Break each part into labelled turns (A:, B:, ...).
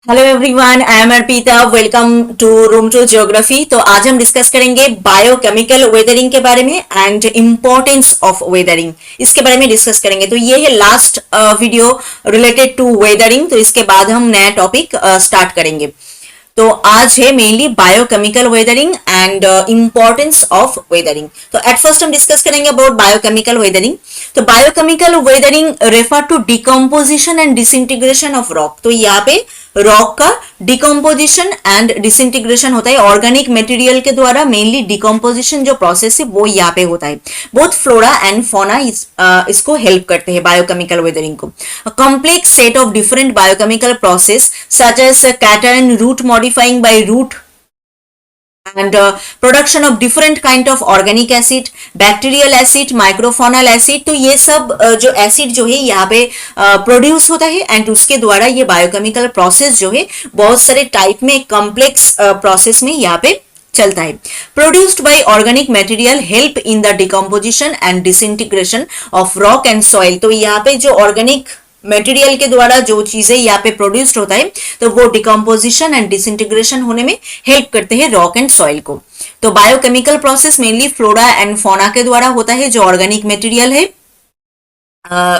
A: Hello everyone, I am Arpita. Welcome to room to geography. तो आज हम डिस्कस करेंगे बायोकेमिकल वेदरिंग के बारे में एंड इम्पोर्टेंस ऑफ वेदरिंग, इसके बारे में डिस्कस करेंगे। तो ये है last video related to weathering. तो इसके बाद हम नया टॉपिक स्टार्ट करेंगे। तो आज है mainly biochemical weathering and importance of weathering. तो एट फर्स्ट हम डिस्कस करेंगे अबाउट बायोकेमिकल वेदरिंग। तो biochemical weathering refer to decomposition and disintegration of rock. तो यहाँ पे रॉक का डिकम्पोजिशन एंड डिसइंटीग्रेशन होता है ऑर्गेनिक मटेरियल के द्वारा। मेनली डिकम्पोजिशन जो प्रोसेस है वो यहाँ पे होता है। बोथ फ्लोरा एंड फौना इसको हेल्प करते हैं बायोकेमिकल वेदरिंग को। Complex set of different biochemical process such as cation root modifying by root and production of different kind of organic acid, bacterial acid, microfonal acid। तो ये सब जो acid जो है यहाँ पे प्रोड्यूस होता है एंड उसके द्वारा ये बायोकेमिकल प्रोसेस जो है बहुत सारे टाइप में कॉम्प्लेक्स प्रोसेस में यहाँ पे चलता है। Produced by organic material help in the decomposition and disintegration of rock and soil. तो यहाँ पे जो ऑर्गेनिक मटेरियल के द्वारा जो चीजें यहाँ पे प्रोड्यूस्ड होता है तो वो डिकम्पोजिशन एंड डिसइंटीग्रेशन होने में हेल्प करते हैं रॉक एंड सॉइल को। तो biochemical process mainly flora and fauna के द्वारा होता है। जो ऑर्गेनिक मटेरियल है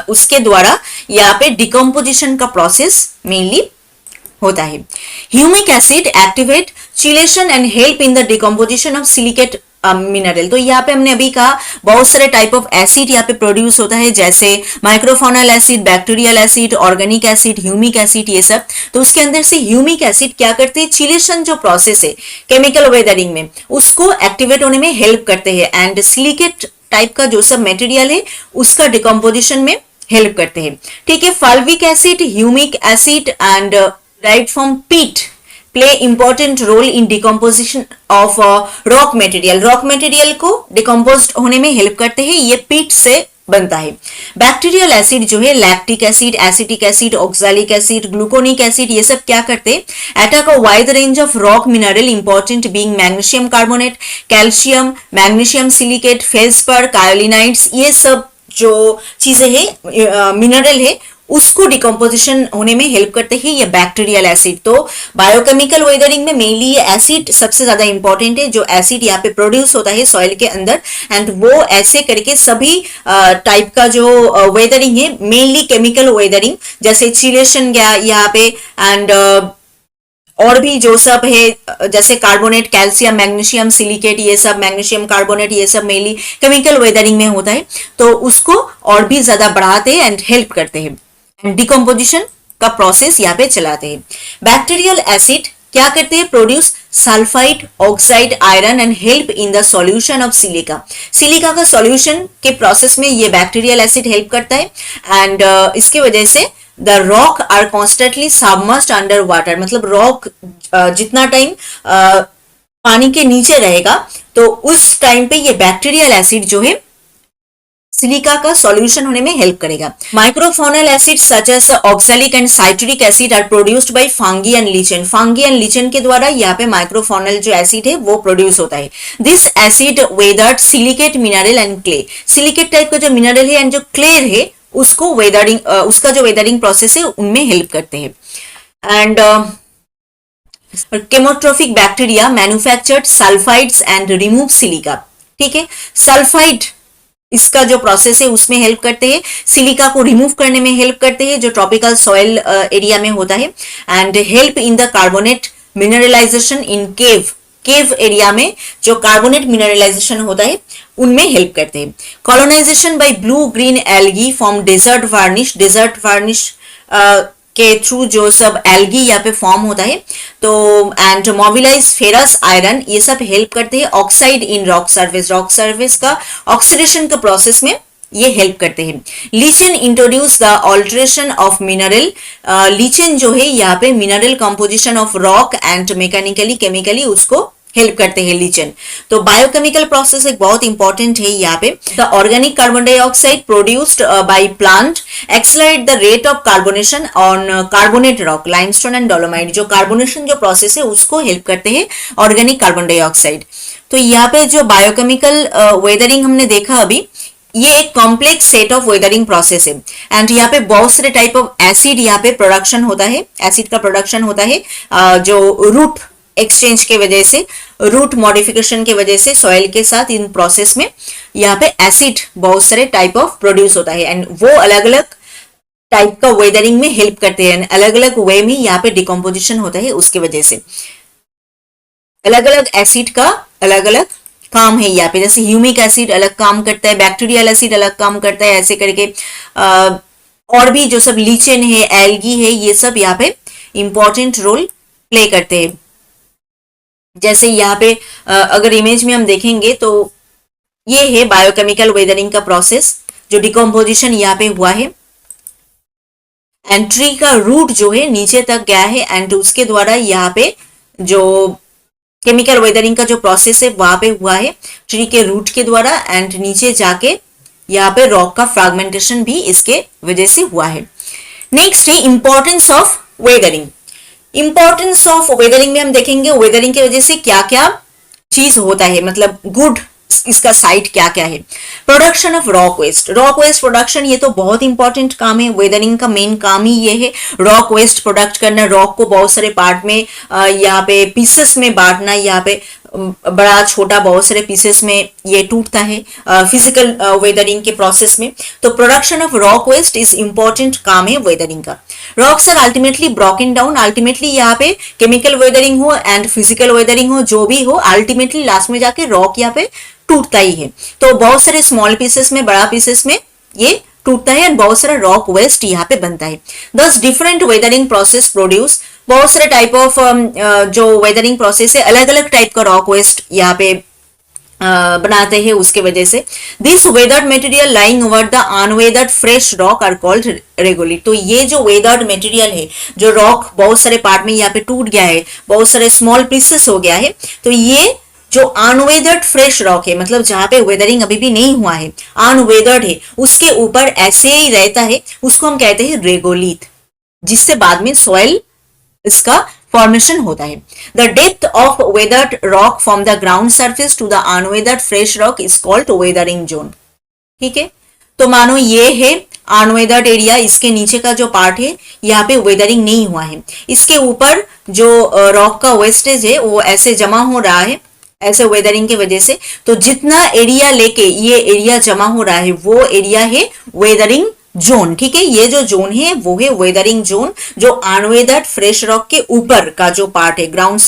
A: उसके द्वारा यहाँ पे डिकम्पोजिशन का प्रोसेस मेनली होता है। Humic acid activate chelation and help in the decomposition of silicate mineral. तो यहाँ पे हमने अभी कहा बहुत सारे टाइप ऑफ एसिड यहाँ पे प्रोड्यूस होता है, जैसे माइक्रोफोनल acid, bacterial acid, organic acid, humic acid, ये सब। तो उसके अंदर से ह्यूमिक एसिड क्या करते हैं, चिलेशन जो प्रोसेस है केमिकल वेदरिंग में उसको एक्टिवेट होने में हेल्प करते हैं एंड सिलिकेट टाइप का जो सब मटेरियल है उसका डिकम्पोजिशन में हेल्प करते हैं। ठीक है। Fulvic acid, humic acid and derived from peat play important role in decomposition of rock material। Rock material को डिकम्पोज होने में हेल्प करते हैं, ये पीट से बनता है। बैक्टीरियल एसिड जो है lactic acid, acetic acid, oxalic acid, gluconic acid, ये सब क्या करते हैं, attack a wide range of rock mineral important being magnesium carbonate, calcium, magnesium silicate, feldspar, kaolinites. ये सब जो चीजें है मिनरल है उसको डिकम्पोजिशन होने में हेल्प करते हैं ये बैक्टीरियल एसिड। तो बायोकेमिकल वेदरिंग में मेनली ये एसिड सबसे ज्यादा इंपॉर्टेंट है। जो एसिड यहाँ पे प्रोड्यूस होता है सॉइल के अंदर एंड वो ऐसे करके सभी टाइप का जो वेदरिंग है मेनली केमिकल वेदरिंग, जैसे चिलेशन गया यहाँ पे एंड और भी जो सब है जैसे कार्बोनेट, कैल्शियम, मैग्नीशियम सिलिकेट, ये सब मैग्नीशियम कार्बोनेट, ये सब मेनली केमिकल वेदरिंग में होता है। तो उसको और भी ज्यादा बढ़ाते हैं एंड हेल्प करते हैं, डिकम्पोजिशन का प्रोसेस यहाँ पे चलाते हैं। बैक्टीरियल एसिड क्या करते हैं, produce sulphide, oxide, iron and help in the solution of silica. Silica का सॉल्यूशन के प्रोसेस में ये बैक्टीरियल एसिड हेल्प करता है एंड इसके वजह से the rock are constantly submerged under water. मतलब रॉक जितना टाइम पानी के नीचे रहेगा तो उस टाइम पे ये बैक्टीरियल एसिड जो है सिलिका का सॉल्यूशन होने में हेल्प करेगा। Microbial acid such as oxalic and citric acid are produced by fungi and lichen. Fungi and lichen के द्वारा यहाँ पे माइक्रोफोनल जो एसिड है वो प्रोड्यूस होता है। This acid weathered silicate mineral and clay. Silicate type का जो मिनरल है एंड जो क्ले है उसको वेदरिंग उसका जो वेदरिंग प्रोसेस है उनमें हेल्प करते हैं। And chemotrophic bacteria manufactured sulphides and remove silica. ठीक है। सल्फाइड इसका जो प्रोसेस है उसमें हेल्प करते हैं, सिलिका को रिमूव करने में हेल्प करते हैं जो ट्रॉपिकल सॉइल एरिया में होता है and help in the carbonate mineralization in cave area में जो कार्बोनेट मिनरलाइजेशन होता है उनमें हेल्प करते हैं। Colonization by blue green algae form desert varnish के थ्रू जो सब एल्गी यहाँ पे फॉर्म होता है तो एंड मोबिलाइज फेरस आयरन, ये सब हेल्प करते हैं। ऑक्साइड इन रॉक सर्फेस का ऑक्सीडेशन का प्रोसेस में ये हेल्प करते हैं। Lichen introduce the alteration of mineral. Lichen जो है यहाँ पे mineral composition of rock and mechanically chemically उसको हेल्प करते हैं लीचेन। तो बायोकेमिकल प्रोसेस एक बहुत इंपॉर्टेंट है यहाँ पे। The organic carbon dioxide produced by plant accelerate the rate of carbonation on carbonate rock, limestone and dolomite. जो कार्बोनेशन जो प्रोसेस है उसको हेल्प करते हैं ऑर्गेनिक कार्बन डाइऑक्साइड। तो यहाँ पे जो बायोकेमिकल वेदरिंग हमने देखा अभी ये एक complex set of weathering process है एंड यहाँ पे बहुत सारे टाइप ऑफ एसिड यहाँ पे प्रोडक्शन होता है, एसिड का प्रोडक्शन होता है जो रूट एक्सचेंज के वजह से, रूट मॉडिफिकेशन के वजह से सॉइल के साथ इन प्रोसेस में यहाँ पे एसिड बहुत सारे टाइप ऑफ प्रोड्यूस होता है एंड वो अलग अलग टाइप का वेदरिंग में हेल्प करते हैं, अलग अलग वे में यहाँ पे डिकम्पोजिशन होता है, उसके वजह से अलग अलग एसिड का अलग अलग काम है यहाँ पे। जैसे ह्यूमिक एसिड अलग काम करता है, बैक्टीरियल एसिड अलग काम करता है, ऐसे करके और भी जो सब लीचेन है, एल्गी है, ये सब यहाँ पे इंपॉर्टेंट रोल प्ले करते हैं। जैसे यहाँ पे अगर इमेज में हम देखेंगे तो ये है बायोकेमिकल वेदरिंग का प्रोसेस, जो डिकम्पोजिशन यहाँ पे हुआ है एंड ट्री का रूट जो है नीचे तक गया है एंड उसके द्वारा यहाँ पे जो केमिकल वेदरिंग का जो प्रोसेस है वहां पे हुआ है ट्री के रूट के द्वारा एंड नीचे जाके यहाँ पे रॉक का फ्रैगमेंटेशन भी इसके वजह से हुआ है। नेक्स्ट है importance of weathering. Importance of weathering में हम देखेंगे वेदरिंग की वजह से क्या क्या चीज होता है, मतलब गुड इसका साइड क्या क्या है। Production of rock waste, rock waste production ये तो बहुत इंपॉर्टेंट काम है, वेदरिंग का मेन काम ही ये है रॉक वेस्ट प्रोडक्ट करना, रॉक को बहुत सारे पार्ट में यहाँ पे पीसेस में बांटना, यहाँ पे बड़ा छोटा बहुत सारे पीसेस में ये टूटता है फिजिकल वेदरिंग के प्रोसेस में। तो production of rock waste is important काम है वेदरिंग का। Rocks are ultimately broken down, ultimately यहाँ पे केमिकल वेदरिंग हो एंड फिजिकल वेदरिंग हो, जो भी हो अल्टीमेटली लास्ट में जाके रॉक यहाँ पे टूटता ही है। तो बहुत सारे स्मॉल पीसेस में, बड़ा पीसेस में ये टूटता है एंड बहुत सारा रॉक वेस्ट यहाँ पे बनता है। दस डिफरेंट वेदरिंग प्रोसेस प्रोड्यूस, बहुत सारे टाइप ऑफ जो वेदरिंग प्रोसेस है अलग अलग टाइप का रॉक वेस्ट यहाँ पे बनाते हैं, उसके वजह से this weathered material lying over the unweathered fresh rock are called regolith. तो ये जो वेदर्ड मटेरियल है, जो रॉक बहुत सारे पार्ट में यहाँ पे टूट गया है, बहुत सारे स्मॉल पीसेस हो गया है, तो ये जो अनवेदर्ड फ्रेश रॉक है, मतलब जहां पे वेदरिंग अभी भी नहीं हुआ है, अनवेदर्ड है, उसके ऊपर ऐसे ही रहता है, उसको हम कहते हैं रेगोलिथ, जिससे बाद में सॉइल इसका फॉर्मेशन होता है। The depth of weathered rock from the ground surface to the unweathered fresh rock is called weathering zone. ठीक है, तो मानो ये है अनवेदर्ड एरिया, इसके नीचे का जो पार्ट है यहाँ पे वेदरिंग नहीं हुआ है, इसके ऊपर जो रॉक का वेस्टेज है वो ऐसे जमा हो रहा है ऐसे वेदरिंग की वजह से। तो जितना एरिया लेके ये एरिया जमा हो रहा है वो एरिया है वेदरिंग जोन। ठीक है, ये जो जोन है वो है वेदरिंग जोन, जो अनवेदर्ड फ्रेश रॉक के ऊपर का जो पार्ट है, ग्राउंड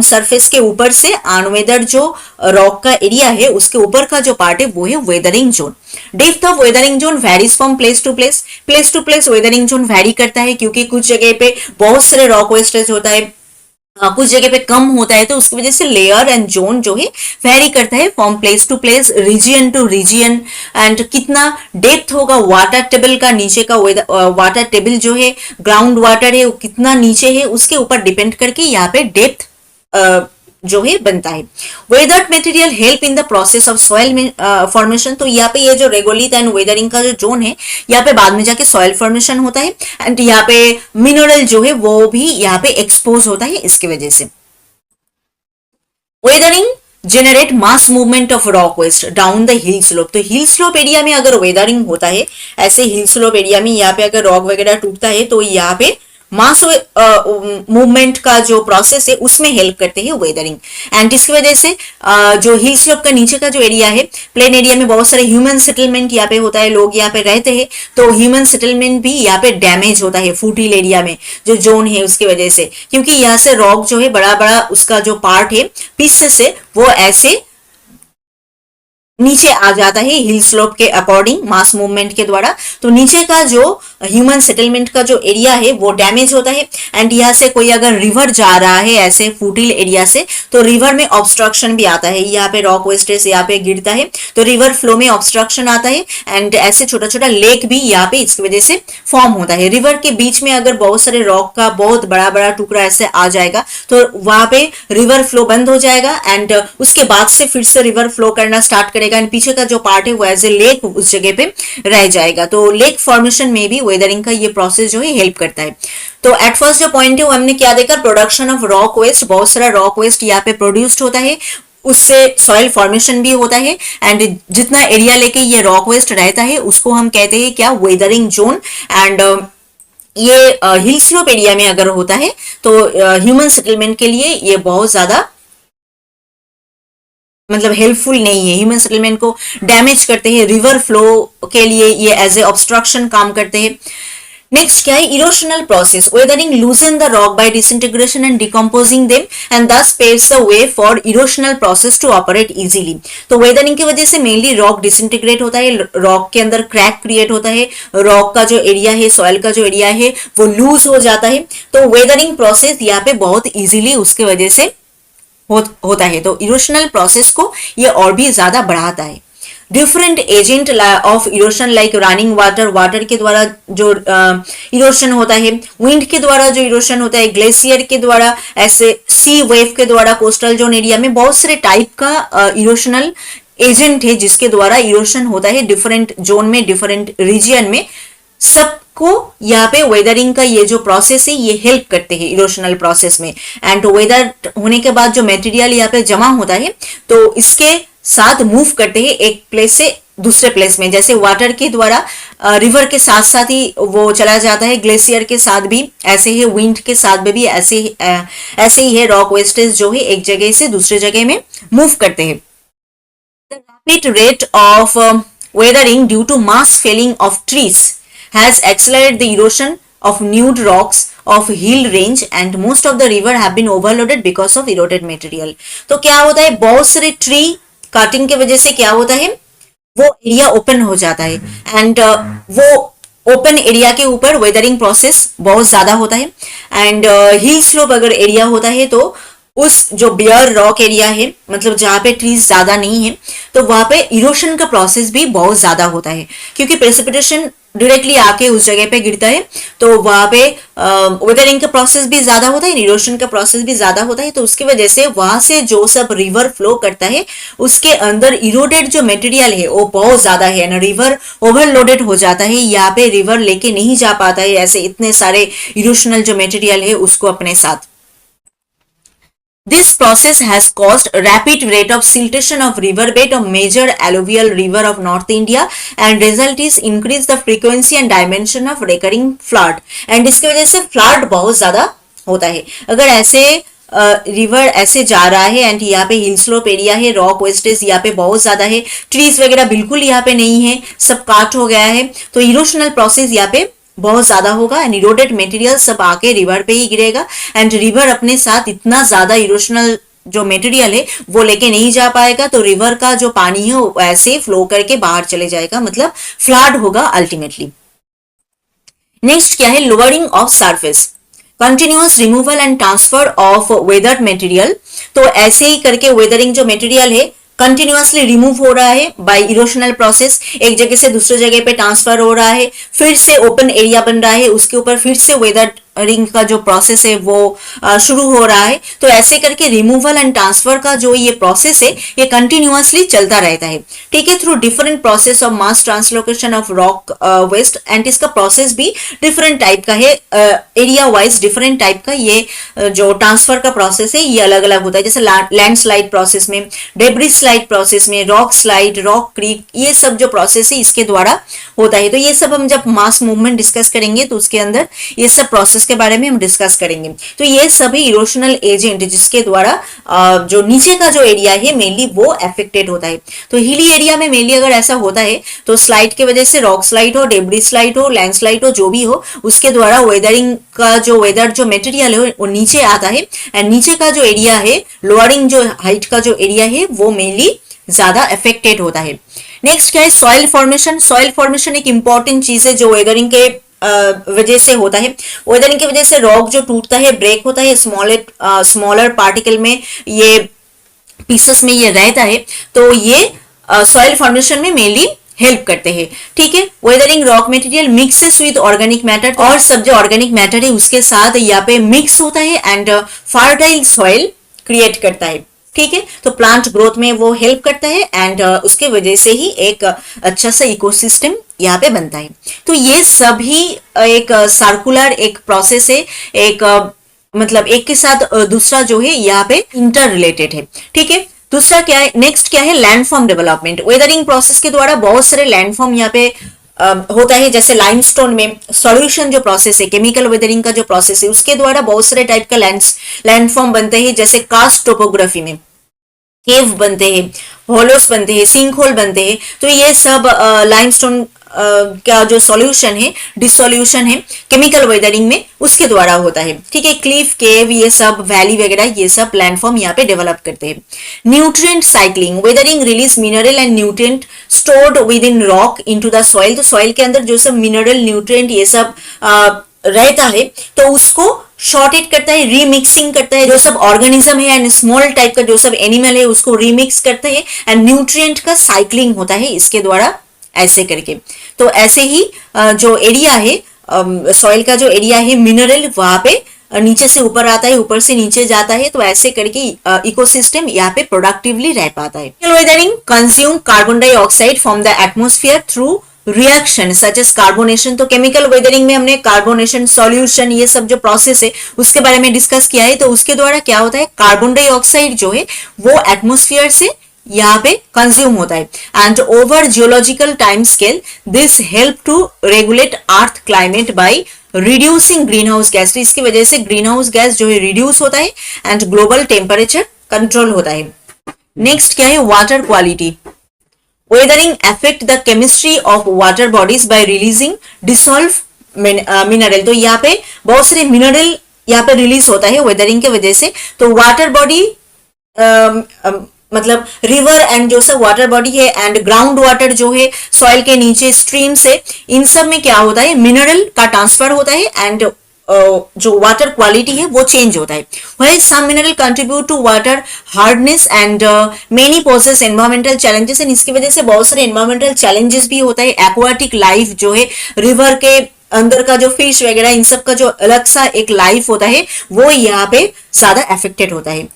A: सरफेस के ऊपर से अनवेदर्ड जो रॉक का एरिया है उसके ऊपर का जो पार्ट है वो है weathering zone. Depth of weathering zone varies from place to place weathering zone vary करता है, क्योंकि कुछ जगह पे बहुत सारे रॉक वेस्टेज होता है, कुछ जगह पे कम होता है, तो उसकी वजह से लेयर एंड जोन जो है वेरी करता है from place to place, region to region. And कितना डेप्थ होगा वाटर टेबल का, नीचे का वाटर टेबल जो है, ग्राउंड वाटर है वो कितना नीचे है, उसके ऊपर डिपेंड करके यहाँ पे डेप्थ जो है बनता है। Weathered material help in the process of soil formation. तो यहाँ पे ये जो रेगोलिथ एंड वेदरिंग का जो जोन है, यहाँ पे बाद में जाके सॉइल फॉर्मेशन होता है एंड यहाँ पे मिनरल जो है वो भी यहाँ पे एक्सपोज होता है इसकी वजह से। Weathering generate mass movement of rock waste down the hill slope. तो हिल स्लोप एरिया में अगर वेदरिंग होता है, ऐसे हिल स्लोप एरिया में यहाँ पे अगर रॉक वगैरह टूटता है तो यहाँ पे मास मूवमेंट का जो प्रोसेस है उसमें हेल्प करते हैं वेदरिंग। एंड इसकी वजह से जो हिल स्लोप का नीचे का जो एरिया है, प्लेन एरिया में बहुत सारे ह्यूमन सेटलमेंट यहाँ पे होता है, लोग यहाँ पे रहते हैं, तो ह्यूमन सेटलमेंट भी यहाँ पे डैमेज होता है फूट हिल एरिया में जो जोन है उसकी वजह से, क्योंकि यहाँ से रॉक जो है बड़ा बड़ा उसका जो पार्ट है पीसेस है वो ऐसे नीचे आ जाता है हिल स्लोप के अकॉर्डिंग मास मूवमेंट के द्वारा। तो नीचे का जो ह्यूमन सेटलमेंट का जो एरिया है वो डैमेज होता है एंड यहाँ से कोई अगर रिवर जा रहा है ऐसे फूटिल एरिया से, तो रिवर में ऑब्स्ट्रक्शन भी आता है, यहाँ पे रॉक वेस्टेज यहाँ पे गिरता है तो रिवर फ्लो में ऑब्स्ट्रक्शन आता है एंड ऐसे छोटा छोटा लेक भी यहाँ पे इसकी वजह से फॉर्म होता है। रिवर के बीच में अगर बहुत सारे रॉक का बहुत बड़ा बड़ा टुकड़ा ऐसे आ जाएगा तो वहां पे रिवर फ्लो बंद हो जाएगा एंड उसके बाद से फिर से रिवर फ्लो करना स्टार्ट करेगा एंड पीछे का जो पार्ट है वो एज ए लेक उस जगह पे रह जाएगा। तो लेक फॉर्मेशन में भी वेदरिंग का ये प्रोसेस जो है हेल्प करता है। तो एट फर्स्ट जो पॉइंट है वो हमने क्या देखा, प्रोडक्शन ऑफ रॉक वेस्ट, बहुत सारा रॉक वेस्ट यहाँ पे प्रोड्यूस्ड होता है, उससे सॉइल फॉर्मेशन भी होता है, एंड जितना एरिया लेके ये रॉक वेस्ट रहता है उसको हम कहते हैं क्या, वेदरिंग जोन। एंड ये हिल स्लोप एरिया में अगर होता है तो ह्यूमन सेटलमेंट के लिए ये बहुत ज्यादा मतलब हेल्पफुल नहीं है, ह्यूमन सेटलमेंट को डैमेज करते हैं, रिवर फ्लो के लिए ये एज ए ऑब्स्ट्रक्शन काम करते हैं। नेक्स्ट क्या है, erosional process. Weathering loosen the rock by disintegration and decomposing them and thus paves the way for erosional process to operate easily. तो वेदरिंग की वजह से मेनली रॉक डिसइंटीग्रेट होता है, रॉक के अंदर क्रैक क्रिएट होता है, रॉक का जो एरिया है, सॉइल का जो एरिया है वो लूज हो जाता है। तो वेदरिंग प्रोसेस यहाँ पे बहुत इजीली उसके वजह से होता है। तो इरोशनल प्रोसेस को ये और भी ज्यादा बढ़ाता है। Different agent of erosion like running water, water के द्वारा जो इरोशन होता है, विंड के द्वारा जो इरोशन होता है, ग्लेशियर के द्वारा, ऐसे सी वेव के द्वारा, कोस्टल जोन एरिया में बहुत सारे टाइप का इरोशनल एजेंट है जिसके द्वारा इरोशन होता है डिफरेंट जोन में, डिफरेंट रीजियन में। सबको यहाँ पे वेदरिंग का ये जो प्रोसेस है ये हेल्प करते हैं इरोशनल प्रोसेस में। एंड वेदर होने के बाद जो मटेरियल यहाँ पे जमा होता है तो इसके साथ मूव करते हैं एक प्लेस से दूसरे प्लेस में। जैसे वाटर के द्वारा रिवर के साथ साथ ही वो चला जाता है, ग्लेशियर के साथ भी ऐसे ही, विंड के साथ में भी ऐसे ही है। रॉक वेस्टेज जो है एक जगह से दूसरे जगह में मूव करते हैं। The rapid rate of weathering due to mass felling of trees has accelerated the erosion of nude rocks of hill range and most of the river have been overloaded because of eroded material। तो क्या होता है, बहुत सारे tree cutting के वजह से क्या होता है, वो एरिया ओपन हो जाता है एंड वो ओपन एरिया के ऊपर वेदरिंग प्रोसेस बहुत ज्यादा होता है। एंड हिल स्लोप अगर एरिया होता है तो उस जो बियर रॉक एरिया है, मतलब जहां पे ट्रीज ज्यादा नहीं है, तो वहां पे इरोशन का प्रोसेस भी बहुत ज्यादा होता है क्योंकि प्रेसिपिटेशन डायरेक्टली आके उस जगह पे गिरता है। तो वहां पे वेदरिंग का प्रोसेस भी ज्यादा होता है, इरोशन का प्रोसेस भी ज्यादा होता है। तो उसकी वजह से वहां से जो सब रिवर फ्लो करता है उसके अंदर इरोडेड जो मटेरियल है वो बहुत ज्यादा है ना, रिवर ओवरलोडेड हो जाता है। यहाँ पे रिवर लेके नहीं जा पाता है ऐसे इतने सारे इरोशनल जो मटेरियल है उसको अपने साथ। This process has caused rapid rate of siltation of riverbed of major alluvial river of North India and result is increase the frequency and dimension of recurring flood। and इसकी वजह से flood बहुत ज्यादा होता है। अगर ऐसे रिवर ऐसे जा रहा है एंड यहाँ पे हिल स्लोप एरिया है, रॉक वेस्टेज यहाँ पे बहुत ज्यादा है, ट्रीज वगैरह बिल्कुल यहाँ पे नहीं है, सब काट हो गया है, तो इरोशनल प्रोसेस यहाँ पे बहुत ज्यादा होगा एंड इरोडेड मटेरियल सब आके रिवर पे ही गिरेगा एंड रिवर अपने साथ इतना ज्यादा इरोशनल जो मटेरियल है वो लेके नहीं जा पाएगा। तो रिवर का जो पानी है वो ऐसे फ्लो करके बाहर चले जाएगा, मतलब फ्लड होगा अल्टीमेटली। नेक्स्ट क्या है, lowering of surface, continuous removal and transfer of weathered material. तो ऐसे ही करके वेदरिंग जो मटेरियल है कंटिन्यूअसली रिमूव हो रहा है बाय इरोशनल प्रोसेस, एक जगह से दूसरे जगह पे ट्रांसफर हो रहा है, फिर से ओपन एरिया बन रहा है, उसके ऊपर फिर से वेदरिंग का जो प्रोसेस है वो शुरू हो रहा है। तो ऐसे करके रिमूवल एंड ट्रांसफर का जो ये प्रोसेस है ये कंटिन्यूअसली चलता रहता है, ठीक है, through different process of mass translocation of rock waste. And इसका प्रोसेस भी डिफरेंट टाइप का है, एरिया वाइज डिफरेंट टाइप का ये जो ट्रांसफर का प्रोसेस है ये अलग अलग होता है। जैसे लैंडस्लाइड प्रोसेस में, डेब्रिज स्लाइड प्रोसेस में, रॉक स्लाइड, रॉक क्रीक, ये सब जो प्रोसेस है इसके द्वारा होता है। तो ये सब हम जब मास मूवमेंट डिस्कस करेंगे तो उसके अंदर ये सब प्रोसेस के बारे में हम डिस्कस करेंगे। तो ये सभी इरोशनल एजेंट जिसके द्वारा जो नीचे का जो एरिया है मेनली वो अफेक्टेड होता है। तो हिली एरिया में मेनली अगर ऐसा होता है तो स्लाइड की वजह से, रॉक स्लाइड हो, डेब्रिज स्लाइड हो, लैंडस्लाइड हो, जो भी हो, उसके द्वारा वेदरिंग का जो वेदर जो मटेरियल है वो नीचे आता है एंड नीचे का जो एरिया है, लोअरिंग जो हाइट का जो एरिया है वो मेनली ज्यादा अफेक्टेड होता है। नेक्स्ट क्या है, सॉइल फॉर्मेशन। सॉइल फॉर्मेशन एक इंपॉर्टेंट चीज है जो वेदरिंग के वजह से होता है। वेदरिंग की वजह से रॉक जो टूटता है, ब्रेक होता है, स्मॉलर पार्टिकल में, ये पीसेस में ये रहता है, तो ये सॉइल फॉर्मेशन में मेनली हेल्प करते हैं, ठीक है। Weathering rock material mixes with organic matter, और सब जो ऑर्गेनिक मैटर है उसके साथ यहाँ पे मिक्स होता है एंड फर्टाइल सॉइल क्रिएट करता है, ठीक है। तो प्लांट ग्रोथ में वो हेल्प करता है एंड उसके वजह से ही एक अच्छा सा इकोसिस्टम यहाँ पे बनता है। तो ये सभी एक सर्कुलर एक प्रोसेस है, एक मतलब एक के साथ दूसरा जो है यहाँ पे इंटर रिलेटेड है, ठीक है। दूसरा क्या है, नेक्स्ट क्या है, लैंडफॉर्म डेवलपमेंट। वेदरिंग प्रोसेस के द्वारा बहुत सारे लैंडफॉर्म यहाँ पे होता है। जैसे लाइमस्टोन में सॉल्यूशन जो प्रोसेस है, केमिकल वेदरिंग का जो प्रोसेस है, उसके द्वारा बहुत सारे टाइप का लैंडफॉर्म बनते हैं। जैसे कास्ट टोपोग्राफी में केव बनते हैं, होलोस बनते हैं, सिंक होल बनते हैं। तो ये सब लाइमस्टोन का जो सॉल्यूशन है, डिसोल्यूशन है केमिकल वेदरिंग में, उसके द्वारा होता है। ठीक है, क्लिफ, केव, ये सब वैली वगैरह, ये सब लैंडफॉर्म यहाँ पे डेवलप करते हैं। Nutrient cycling, weathering release mineral and nutrient stored with in rock into the soil. तो सॉइल के अंदर जो सब मिनरल, न्यूट्रिएंट ये सब रहता है, तो उसको शॉर्टेड करता है, रीमिक्सिंग करता है। जो सब ऑर्गेनिज्म है एंड स्मॉल टाइप का जो सब एनिमल है, उसको रीमिक्स करता है एंड न्यूट्रिएंट का साइक्लिंग होता है इसके द्वारा, ऐसे करके। तो ऐसे ही जो एरिया है, सॉइल का जो एरिया है, मिनरल वहां पे नीचे से ऊपर आता है, ऊपर से नीचे जाता है। तो ऐसे करके इकोसिस्टम यहाँ पे प्रोडक्टिवली रह पाता है। Weathering consume carbon dioxide from the atmosphere through reaction such as carbonation. तो केमिकल वेदरिंग में हमने कार्बोनेशन, सॉल्यूशन, ये सब जो प्रोसेस है उसके बारे में डिस्कस किया है। तो उसके द्वारा क्या होता है, कार्बन डाइऑक्साइड जो है वो एटमोस्फियर से यहाँ पे कंज्यूम होता है। And over geological time scale this help to regulate earth climate by reducing greenhouse gas. तो इसकी वजह से ग्रीन हाउस गैस जो है रिड्यूस होता है एंड ग्लोबल टेम्परेचर कंट्रोल होता है। नेक्स्ट क्या है, water quality. Weathering affect the chemistry of water bodies bye releasing dissolve mineral. तो यहाँ पे बहुत सारे मिनरल यहाँ पे रिलीज होता है वेदरिंग के वजह से। तो वाटर बॉडी मतलब रिवर एंड जो सब वाटर बॉडी है एंड ग्राउंड वाटर जो है सॉइल के नीचे स्ट्रीम से, इन सब में क्या होता है, मिनरल का ट्रांसफर होता है एंड जो वाटर क्वालिटी है वो चेंज होता है। While some mineral contribute to water hardness and many poses environmental challenges. And इसकी वजह से बहुत सारे एनवायरमेंटल चैलेंजेस भी होता है। एक्वाटिक लाइफ जो है, रिवर के अंदर का जो फिश वगैरह, इन सब का जो अलग सा एक लाइफ होता है, वो यहाँ पे ज्यादा अफेक्टेड होता है।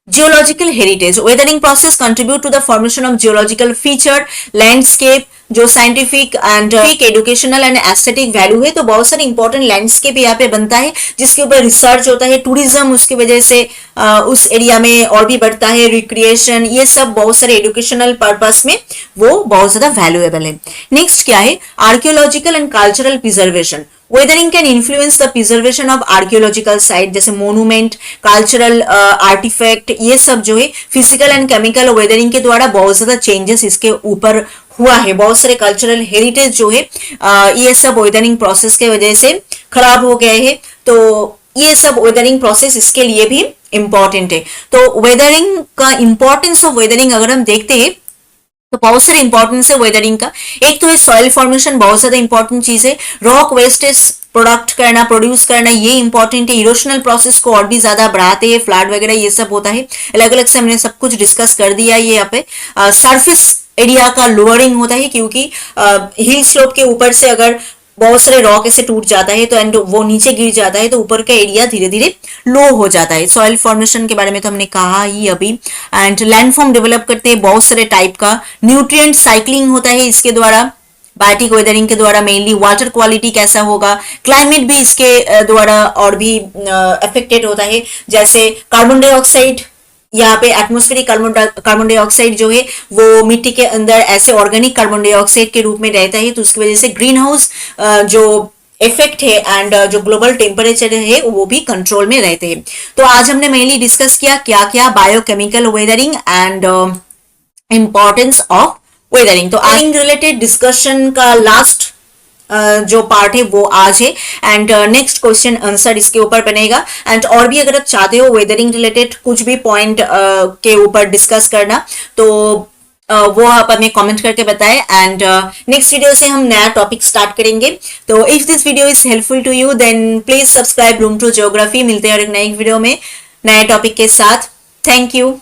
A: Geological heritage, weathering process contribute to the formation of geological feature, landscape, जो scientific and educational and aesthetic value है। तो बहुत सारे इंपॉर्टेंट लैंडस्केप यहाँ पे बनता है जिसके ऊपर रिसर्च होता है। टूरिज्म उसकी वजह से उस एरिया में और भी बढ़ता है, रिक्रिएशन, ये सब बहुत सारे एजुकेशनल पर्पस में वो बहुत ज्यादा वैल्यूएबल है। नेक्स्ट क्या है, archaeological and cultural preservation. Weathering can influence the preservation of archaeological site, जैसे मोन्यूमेंट, कल्चरल आर्टिफैक्ट, ये सब जो है फिजिकल एंड केमिकल वेदरिंग के द्वारा बहुत ज्यादा चेंजेस इसके ऊपर हुआ है। बहुत सारे कल्चरल हेरिटेज जो है ये सब वेदरिंग प्रोसेस के वजह से खराब हो गए हैं। तो ये सब वेदरिंग प्रोसेस इसके लिए भी इंपॉर्टेंट है। तो वेदरिंग का इंपॉर्टेंस ऑफ वेदरिंग अगर हम देखते हैं तो बहुत सारे इंपॉर्टेंस है वेदरिंग का। एक तो है सॉइल फॉर्मेशन, बहुत ज्यादा इंपॉर्टेंट चीज है। रॉक वेस्टेज प्रोडक्ट करना, प्रोड्यूस करना, ये इंपॉर्टेंट है। इरोशनल प्रोसेस को और भी ज्यादा बढ़ाते हैं, फ्लड वगैरह ये सब होता है। अलग अलग से हमने सब कुछ डिस्कस कर दिया है। ये यहाँ पे सरफेस एरिया का लोअरिंग होता है, क्योंकि हिल स्लोप के ऊपर से अगर बहुत सारे रॉक ऐसे टूट जाता है तो एंड वो नीचे गिर जाता है तो ऊपर का एरिया धीरे धीरे लो हो जाता है। सॉइल फॉर्मेशन के बारे में तो हमने कहा ही अभी। एंड लैंडफॉर्म डेवलप करते हैं बहुत सारे टाइप का। न्यूट्रिएंट साइक्लिंग होता है इसके द्वारा, बायोटिक वेदरिंग के द्वारा मेनली। वाटर क्वालिटी कैसा होगा, क्लाइमेट भी इसके द्वारा और भी अफेक्टेड होता है। जैसे कार्बन डाइऑक्साइड, यहाँ पे एटमोस्फेरिक कार्बन डाइऑक्साइड जो है वो मिट्टी के अंदर ऐसे ऑर्गेनिक कार्बन डाइऑक्साइड के रूप में रहता है। तो उसकी वजह से ग्रीन हाउस जो इफेक्ट है एंड जो ग्लोबल टेम्परेचर है वो भी कंट्रोल में रहते हैं। तो आज हमने मेनली डिस्कस किया क्या क्या, biochemical weathering and importance of weathering. तो वेदरिंग रिलेटेड डिस्कशन का लास्ट जो पार्ट है वो आज है एंड नेक्स्ट क्वेश्चन आंसर इसके ऊपर बनेगा। एंड और भी अगर आप चाहते हो वेदरिंग रिलेटेड कुछ भी पॉइंट के ऊपर डिस्कस करना तो वो आप हमें कमेंट करके बताएं। एंड नेक्स्ट वीडियो से हम नया टॉपिक स्टार्ट करेंगे। तो if this video is helpful to you then please subscribe room to geography. मिलते हैं और एक नई वीडियो में नए टॉपिक के साथ। Thank you.